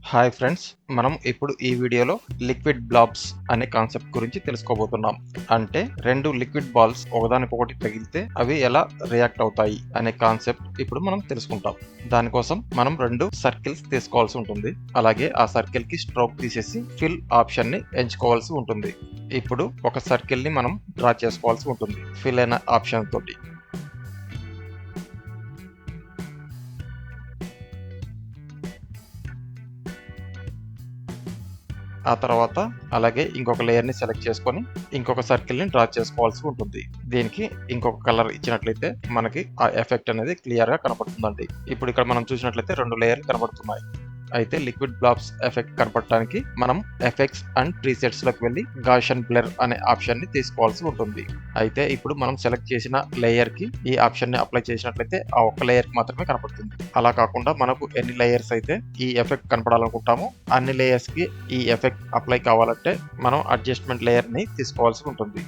Hi friends, మనం ఇప్పుడు ఈ వీడియోలో లిక్విడ్ బ్లాబ్స్ అనే కాన్సెప్ట్ గురించి తెలుసుకోబోతున్నాం. అంటే రెండు లిక్విడ్ బాల్స్ ఒకదానికొకటి తగిలితే అవి ఎలా రియాక్ట్ అవుతాయి అనే కాన్సెప్ట్ ఇప్పుడు మనం తెలుసుకుంటాం. దానికోసం మనం రెండు సర్కిల్స్ తీసుకోవాల్సి ఉంటుంది. అలాగే ఆ సర్కిల్ కి స్ట్రోక్ తీసేసి ఫిల్ ఆప్షన్ ని ఎంచుకోవాల్సి ఉంటుంది. ఇప్పుడు ఒక సర్కిల్ ని మనం డ్రా చేసుకోవాల్సి ఉంటుంది ఫిల్ అనే ఆప్షన్ తోటి. ఆ తర్వాత అలాగే ఇంకొక లేయర్‌ని సెలెక్ట్ చేసుకొని, ఇంకొక సర్కిల్‌ని డ్రా చేసుకోవాల్సి ఉంటుంది. దీనికి ఇంకొక కలర్ ఇచ్చినట్లయితే మనకి ఆ ఎఫెక్ట్ అనేది క్లియర్‌గా కనపడుతుందండి. ఇప్పుడు ఇక్కడ మనం చూసినట్లయితే 2 లేయర్‌లు కనపడుతున్నాయి. అయితే లిక్విడ్ బ్లాబ్స్ ఎఫెక్ట్ కనపడటానికి మనం ఎఫెక్ట్స్ అండ్ ప్రీసెట్స్‌లోకి వెళ్లి గాషియన్ బ్లర్ అనే ఆప్షన్‌ని తీసుకోవాల్సి ఉంటుంది. అయితే ఇప్పుడు మనం సెలెక్ట్ చేసిన లేయర్‌కి ఈ ఆప్షన్‌ని అప్లై చేసినట్లయితే ఆ ఒక్క లేయర్‌కి మాత్రమే కనపడుతుంది. అలా కాకుండా మనకు ఎన్ని లేయర్స్ అయితే ఈ ఎఫెక్ట్ కనపడాలనుకుంటామో అన్ని లేయర్స్‌కి ఈ ఎఫెక్ట్ అప్లై కావాలంటే మనం అడ్జస్ట్‌మెంట్ లేయర్‌ని తీసుకోవాల్సి ఉంటుంది.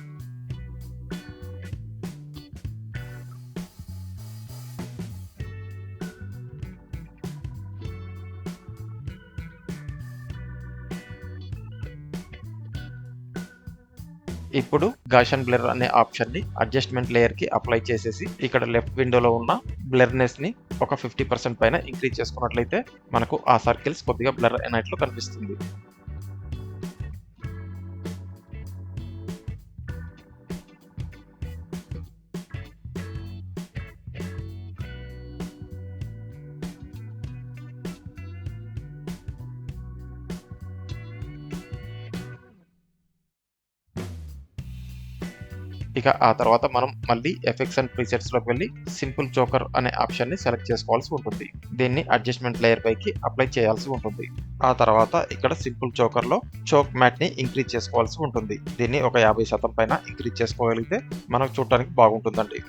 ఇప్పుడు గాషియన్ బ్లర్ అనే ఆప్షన్‌ని అడ్జస్ట్‌మెంట్ లేయర్‌కి అప్లై చేసేసి ఇక్కడ లెఫ్ట్ విండోలో ఉన్న బ్లర్‌నెస్‌ని ఒక 50% పైన ఇంక్రీజ్ చేసుకున్నట్లయితే మనకు ఆ సర్కిల్స్ కొద్దిగా బ్లర్ అయినట్లు కనిపిస్తుంది. ఇక ఆ తర్వాత మనం మళ్ళీ ఎఫెక్ట్స్ అండ్ ప్రీసెట్స్‌లోకి వెళ్లి సింపుల్ చోకర్ అనే ఆప్షన్‌ని సెలెక్ట్ చేసుకోవాల్సి ఉంటుంది. దీన్ని అడ్జస్ట్‌మెంట్ లేయర్ పైకి అప్లై చేయాల్సి ఉంటుంది. ఆ తర్వాత ఇక్కడ సింపుల్ చోకర్‌లో చోక్ మ్యాట్‌ని ఇంక్రీజ్ చేసుకోవాల్సి ఉంటుంది. దీన్ని ఒక 50% పైన ఇంక్రీజ్ చేసుకోగలిగితే మనకు చూడటానికి బాగుంటుందండి.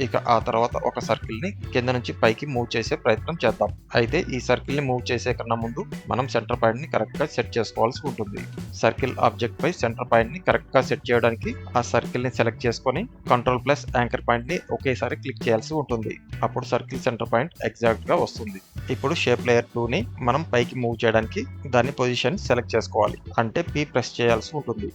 ఇక ఆ తర్వాత ఒక సర్కిల్‌ని కింద నుంచి పైకి మూవ్ చేసే ప్రయత్నం చేద్దాం. అయితే ఈ సర్కిల్‌ని మూవ్ చేసే కన్నా ముందు మనం సెంటర్ పాయింట్‌ని కరెక్ట్‌గా సెట్ చేసుకోవాల్సి ఉంటుంది. సర్కిల్ ఆబ్జెక్ట్ పై సెంటర్ పాయింట్‌ని కరెక్ట్‌గా సెట్ చేయడానికి ఆ సర్కిల్‌ని సెలెక్ట్ చేసుకొని కంట్రోల్+ యాంకర్ పాయింట్‌ని ఒకేసారి క్లిక్ చేయాల్సి ఉంటుంది. అప్పుడు సర్కిల్ సెంటర్ పాయింట్ ఎగ్జాక్ట్‌గా వస్తుంది. ఇప్పుడు షేప్ లేయర్ 2ని మనం పైకి మూవ్ చేయడానికి దాని పొజిషన్ సెలెక్ట్ చేసుకోవాలి. అంటే P ప్రెస్ చేయాల్సి ఉంటుంది.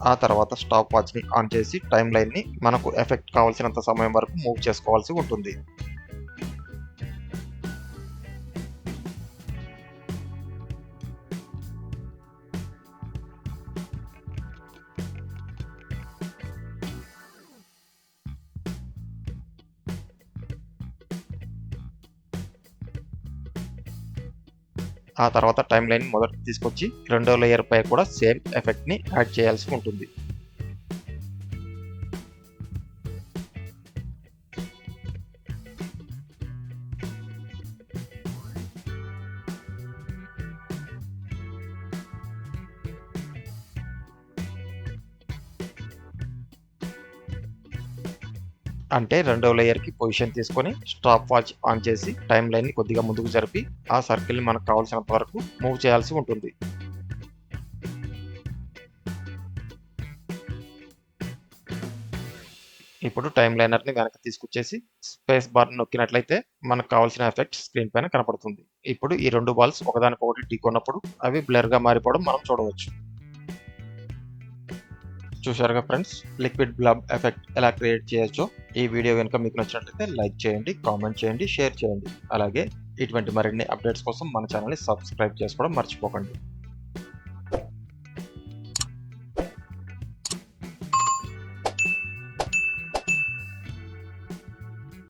ఆ తర్వాత స్టాప్ వాచ్‌ని ఆన్ చేసి టైమ్ లైన్‌ని మనకు ఎఫెక్ట్ కావాల్సినంత సమయం వరకు మూవ్ చేసుకోవాల్సి ఉంటుంది. ఆ తర్వాత టైమ్ లైన్ మొదటికి తీసుకొచ్చి రెండో లేయర్ పై కూడా సేమ్ ఎఫెక్ట్‌ని యాడ్ చేయాల్సి ఉంటుంది. అంటే రెండో లేయర్‌కి పొజిషన్ తీసుకొని స్టాప్ వాచ్ ఆన్ చేసి టైమ్ లైన్‌ని కొద్దిగా ముందుకు జరిపి ఆ సర్కిల్‌ని మనకు కావాల్సినంత వరకు మూవ్ చేయాల్సి ఉంటుంది. ఇప్పుడు టైమ్ లైనర్‌ని వెనక్కి తీసుకొచ్చేసి స్పేస్ బార్ నొక్కినట్లయితే మనకు కావాల్సిన ఎఫెక్ట్ స్క్రీన్ పైన కనపడుతుంది. ఇప్పుడు ఈ 2 బాల్స్ ఒకదానికొకటి ఢీకొన్నప్పుడు అవి బ్లర్‌గా మారిపోవడం మనం చూడవచ్చు. చూశారుగా ఫ్రెండ్స్, లిక్విడ్ బ్లాబ్ ఎఫెక్ట్ ఎలా క్రియేట్ చేయొచ్చో. ఈ వీడియో గనుక మీకు నచ్చినట్లయితే లైక్ చేయండి, కామెంట్ చేయండి, షేర్ చేయండి. అలాగే ఇటువంటి మరిన్ని అప్డేట్స్ కోసం మన ఛానల్‌ని సబ్స్క్రైబ్ చేసుకోవడం మర్చిపోకండి.